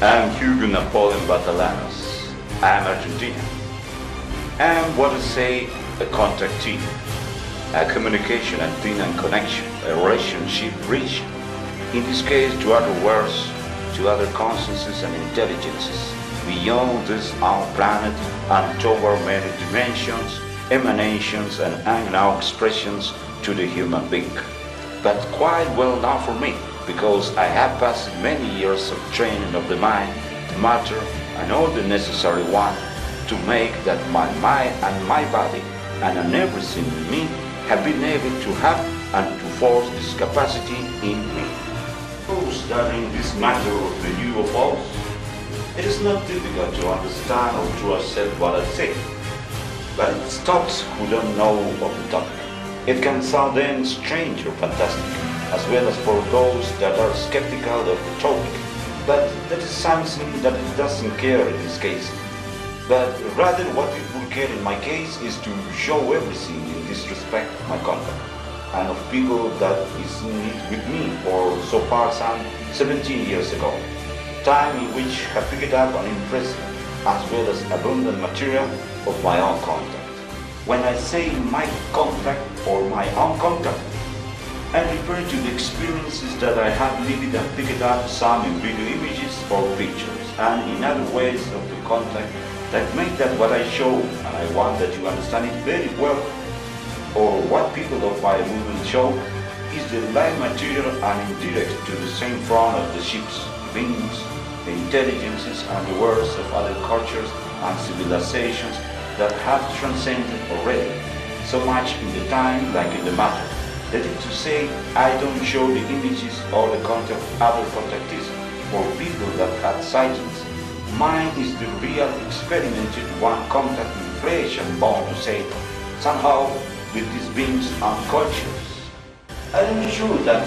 I'm HUGO Napoleon Batallanos. I'm Argentina. I'm what I say a contactee, a communication antenna and connection, a relationship bridge. In this case to other worlds, to other consciousnesses and intelligences, beyond this our planet and toward many dimensions, emanations and unknown expressions to the human being. But quite well known for me, because I have passed many years of training of the mind, the matter, and all the necessary one to make that my mind and my body and everything in me have been able to have and to force this capacity in me. Suppose that in this matter of the UFOs, it is not difficult to understand or to accept what I say, but it stops who don't know of the topic. It can sound then strange or fantastic, as well as for those that are skeptical of the topic, but that is something that it doesn't care in this case. But rather what it will care in my case is to show everything in this respect of my contact, and of people that is in it with me for so far some 17 years ago, time in which I picked up an impressive as well as abundant material of my own contact. When I say my contact or my own contact, I refer to the experiences that I have lived and picked up, some in video images or pictures, and in other ways of the contact that make that what I show, and I want that you understand it very well, or what people of my movement show, is the live material and indirect to the same front of the ships, beings, the intelligences and the worlds of other cultures and civilizations that have transcended already, so much in the time like in the matter. That is to say, I don't show the images or the contact of other contactees or people that had sightings. Mine is the real experimented one contact in flesh and bone to say, somehow with these beings and cultures. I am sure that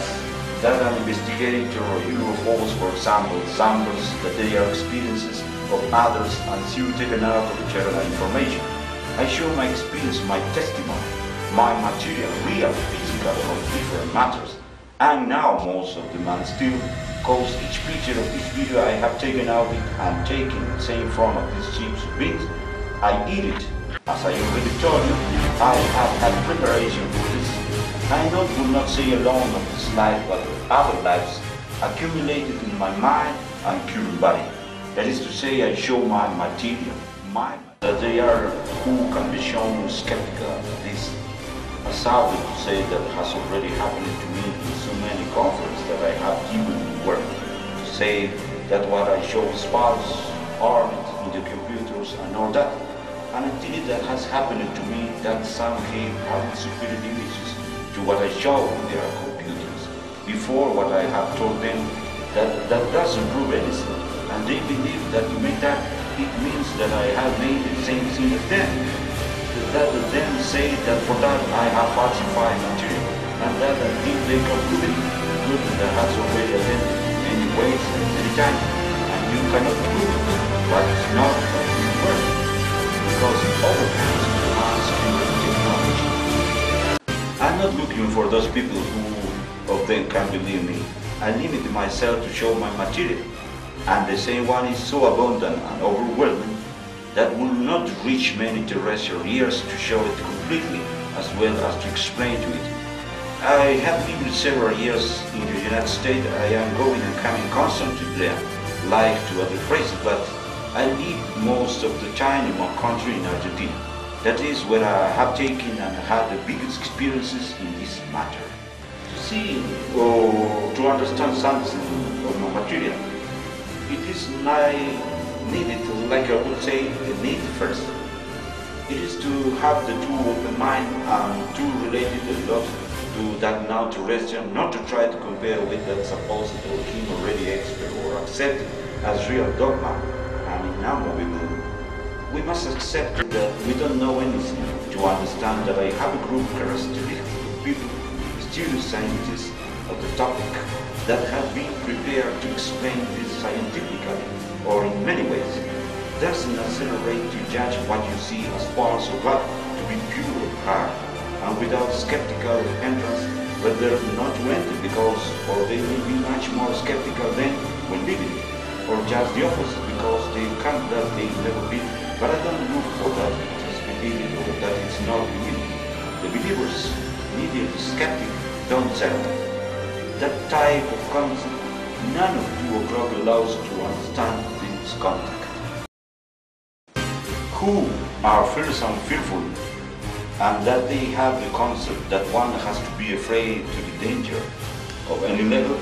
an investigator or UFOs, for example, samples that they are experiences of others and see taken out of general information. I show my experience, my testimony, my material, real, physical, of different matters. And now most of them and still, cause each picture of each video I have taken out and taken the same front of these chips beans, I eat it. As I already told you, I have had preparation for this. I will not say alone of this life, but of other lives accumulated in my mind and current body. That is to say, I show my material, that they are who can be shown skeptical of this. As I would say that has already happened to me in so many conferences that I have given in work, to say that what I show is false, armed in the computers and all that. And indeed that has happened to me that some came having superior images to what I show on their computers. Before what I have told them, that doesn't prove anything. And they believe that to make that, it means that I have made the same thing as them. That them say that for that I have falsified material, and that until they can prove it, good that has already attended many ways and many times, and you cannot prove it, but it's not that it works, because it overcomes the mass technology. I'm not looking for those people who of them can believe me. I limit myself to show my material. And the same one is so abundant and overwhelming that will not reach many terrestrial years to show it completely, as well as to explain to it. I have lived several years in the United States. I am going and coming constantly there, like to other places, but I live most of the time in my country in Argentina. That is where I have taken and had the biggest experiences in this matter. To see or to understand something of my material, it is needed, like I would say, a need first. It is to have the two open mind and two related a lot to that now terrestrial, not to try to compare with that supposed or him already expert or accepted as real dogma and inamovable. We must accept that we don't know anything to understand that I have a group characteristic of people, studious scientists of the topic, that have been prepared to explain this scientifically or in many ways. Doesn't accelerate to judge what you see as false or what to be pure or hard, and without skeptical entrance, whether not to enter because, or they will be much more skeptical than when living. or just the opposite, because they can't that they never be. But I don't look for that it is believed or that it's not believed. The believers, neither the skeptic, don't settle. That type of concept, none of 2 o'clock allows to understand this contact. Who are fearsome, fearful, and that they have the concept that one has to be afraid to the danger of any level,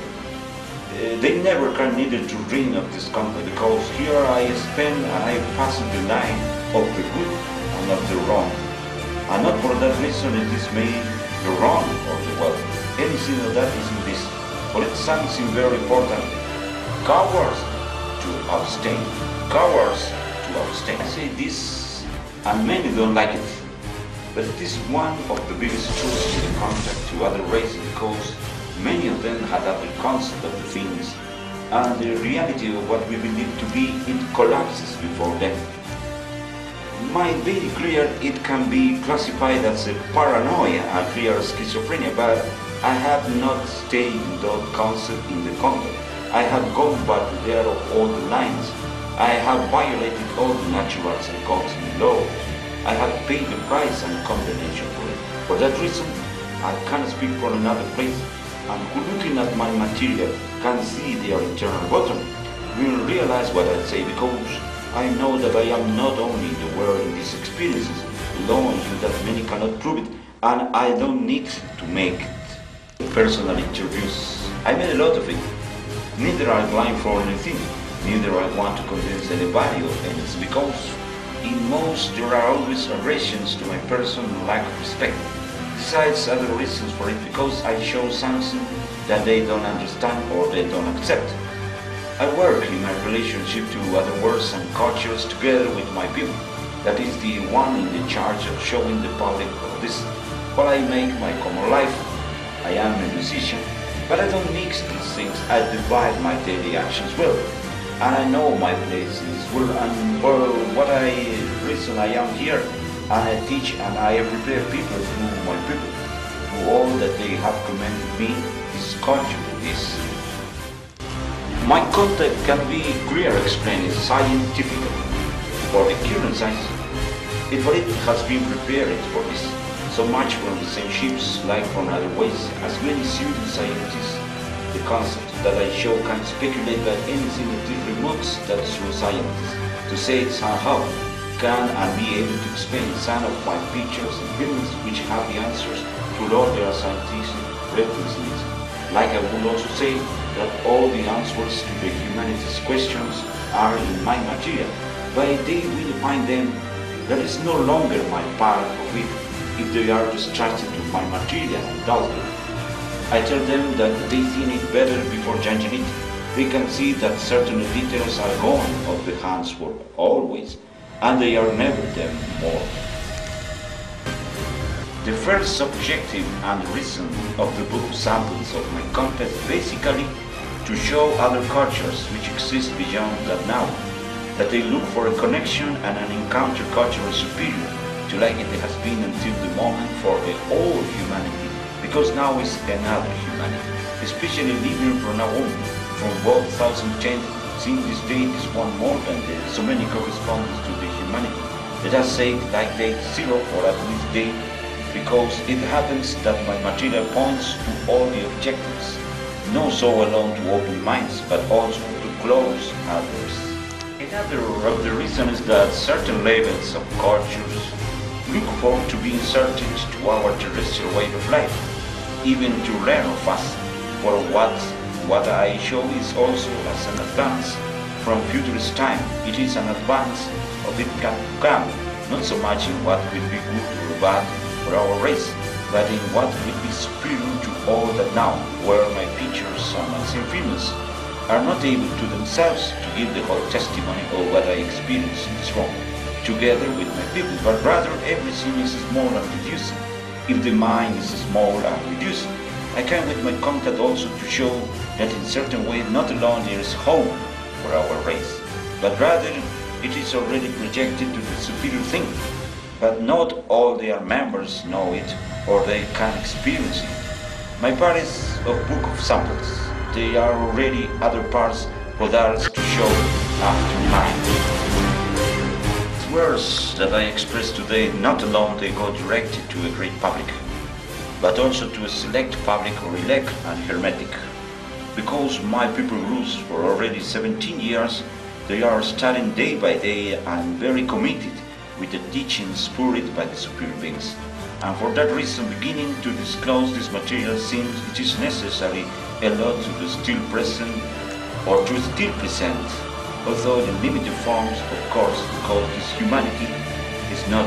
they never can neither to dream of this contact, because here I spend and I pass the line of the good and of the wrong. And not for that reason it is made the wrong or the well. Anything of that is in this. But it's something very important. Cowards to abstain. Cowards to abstain. I say this, and many don't like it. But it is one of the biggest truths in the contact to other races, because many of them had other concept of the things, and the reality of what we believe to be, it collapses before them. Might be clear it can be classified as a paranoia and clear schizophrenia, but I have not stayed in that concept in the contact. I have gone back there of all the lines. I have violated all the naturals and cosmic laws. I have paid the price and condemnation for it. For that reason, I can't speak from another place, and who looking at my material can see their internal bottom will realize what I say, because I know that I am not only the world in these experiences, alone that many cannot prove it, and I don't need to make it. Personal interviews, I made a lot of it. Neither I blind for anything, neither I want to convince anybody of anything, because in most there are always aggressions to my person and lack of respect. Besides other reasons for it, because I show something that they don't understand or they don't accept. I work in my relationship to other worlds and cultures together with my people. That is the one in the charge of showing the public of this. While I make my common life, I am a musician, but I don't mix these things. I divide my daily actions well. And I know my place is well, and for what reason I am here, and I teach and I prepare people through my people, to all that they have commended me, this culture, this. My contact can be clearly explained scientifically, for the current science. It has been prepared for this, so much from the same ships like from other ways, as many pseudo scientists. The concept that I show can speculate that anything of different modes that through scientists, to say it somehow, can and be able to explain some of my pictures and films which have the answers to all their scientific references. Like I would also say that all the answers to the humanities questions are in my material, but they will find them that is no longer my part of it if they are distracted with my material and doubt it. I tell them that they think it better before judging it. They can see that certain details are gone off the hands for always, and they are never them more. The first objective and reason of the book samples of my content is basically to show other cultures which exist beyond that now, that they look for a connection and an encounter cultural superior to like it has been until the moment for the whole humanity, because now is another humanity, especially living from now on, from 1010, since this date is one more than so many correspondence to the humanity. Let us say it like date 0 or at least date, because it happens that my material points to all the objectives, not so alone to open minds, but also to close others. Another of the reasons is that certain levels of cultures look forward to being inserted to our terrestrial way of life, even to learn of us, for what I show is also as an advance from futurist time. It is an advance of it can come, not so much in what will be good or bad for our race, but in what will be superior to all that now, where my pictures and my films are not able to themselves to give the whole testimony of what I experience in this world, together with my people, but rather everything is small and reducing. If the mind is small and reduced, I can with my contact also to show that in certain way not alone there is home for our race, but rather it is already projected to the superior thing. But not all their members know it or they can experience it. My part is a book of samples. There are already other parts for others to show after mine. The words that I express today, not alone they go directed to a great public, but also to a select public or elect and hermetic. Because my people groups for already 17 years, they are studying day by day and very committed with the teachings spurred by the superior beings. And for that reason, beginning to disclose this material seems it is necessary a lot to the still present or to still present, although in limited forms, of course, because this humanity is not